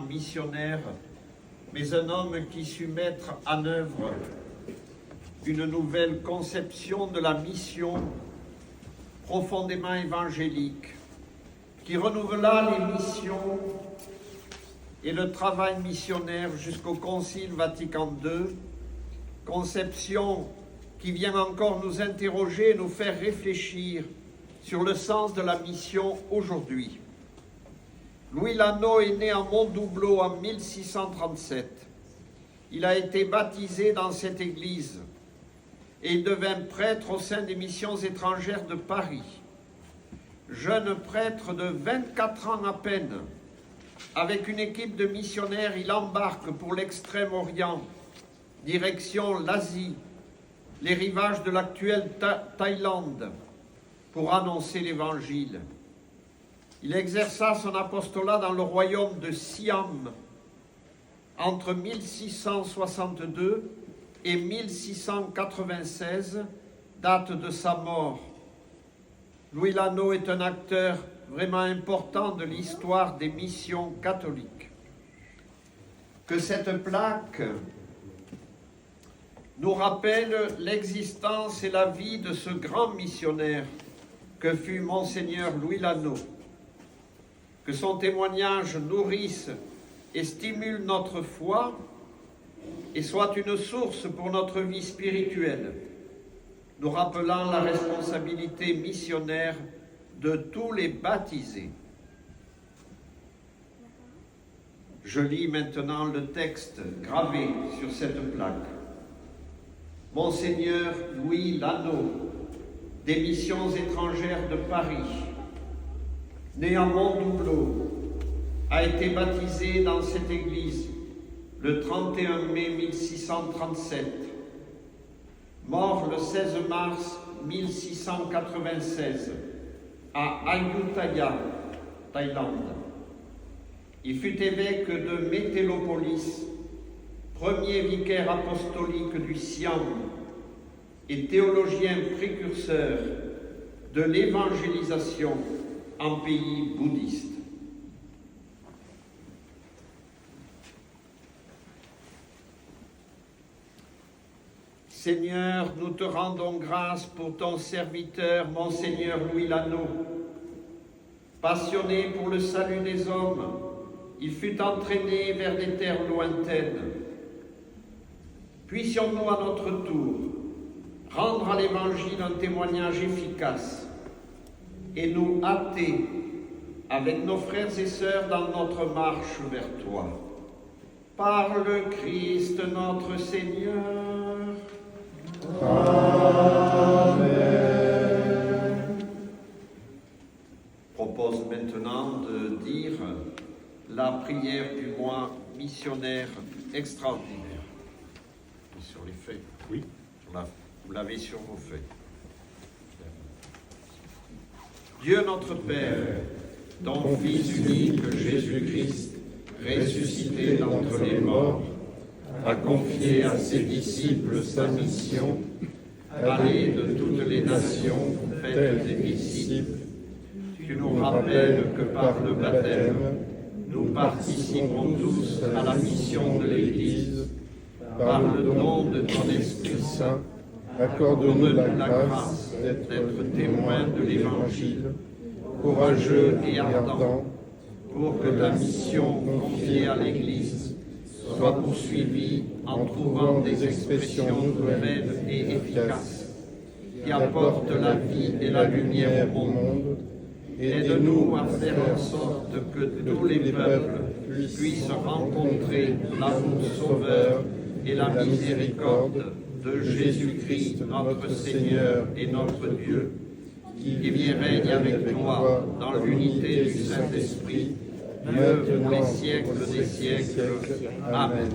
missionnaire, mais un homme qui sut mettre en œuvre une nouvelle conception de la mission profondément évangélique, qui renouvela les missions et le travail missionnaire jusqu'au Concile Vatican II, conception qui vient encore nous interroger et nous faire réfléchir sur le sens de la mission aujourd'hui. Louis Lano est né à Mondoubleau en 1637. Il a été baptisé dans cette église et il devint prêtre au sein des missions étrangères de Paris. Jeune prêtre de 24 ans à peine, avec une équipe de missionnaires, il embarque pour l'Extrême-Orient, direction l'Asie, les rivages de l'actuelle Thaïlande, pour annoncer l'Évangile. Il exerça son apostolat dans le royaume de Siam entre 1662 et 1696, date de sa mort. Louis Lano est un acteur vraiment important de l'histoire des missions catholiques. Que cette plaque nous rappelle l'existence et la vie de ce grand missionnaire que fut Monseigneur Louis Lano. Que son témoignage nourrisse et stimule notre foi et soit une source pour notre vie spirituelle, nous rappelant la responsabilité missionnaire de tous les baptisés. Je lis maintenant le texte gravé sur cette plaque. Monseigneur Louis Lano, des missions étrangères de Paris, né à Mondoubleau, a été baptisé dans cette église le 31 mai 1637, mort le 16 mars 1696 à Ayutthaya, Thaïlande. Il fut évêque de Métélopolis, premier vicaire apostolique du Siam et théologien précurseur de l'évangélisation en pays bouddhiste. Seigneur, nous te rendons grâce pour ton serviteur, Monseigneur Louis Lano. Passionné pour le salut des hommes, il fut entraîné vers des terres lointaines. Puissions-nous à notre tour rendre à l'Évangile un témoignage efficace et nous hâter avec nos frères et sœurs dans notre marche vers toi. Par le Christ notre Seigneur. Amen. Je propose maintenant de dire la prière du mois missionnaire extraordinaire. Sur les feuilles. Oui. Vous l'avez sur vos feuilles. Dieu notre Père, ton Fils unique Jésus-Christ, ressuscité d'entre les morts, a confié à ses disciples sa mission, allez de toutes les nations, faites des disciples. Tu nous rappelles que par le baptême, nous participons tous à la mission de l'Église. Par le don de ton Esprit Saint, accorde-nous la grâce d'être témoins de l'Évangile, courageux et ardents, pour que ta mission confiée à l'Église soit poursuivie en trouvant des expressions nouvelles et efficaces, qui apportent la vie et la lumière au monde. Aide-nous à faire en sorte que tous les peuples puissent rencontrer l'amour sauveur et la miséricorde de Jésus-Christ, notre Seigneur et notre Dieu, qui vit et règne avec toi dans l'unité du Saint-Esprit, Dieu pour les siècles des siècles. Amen.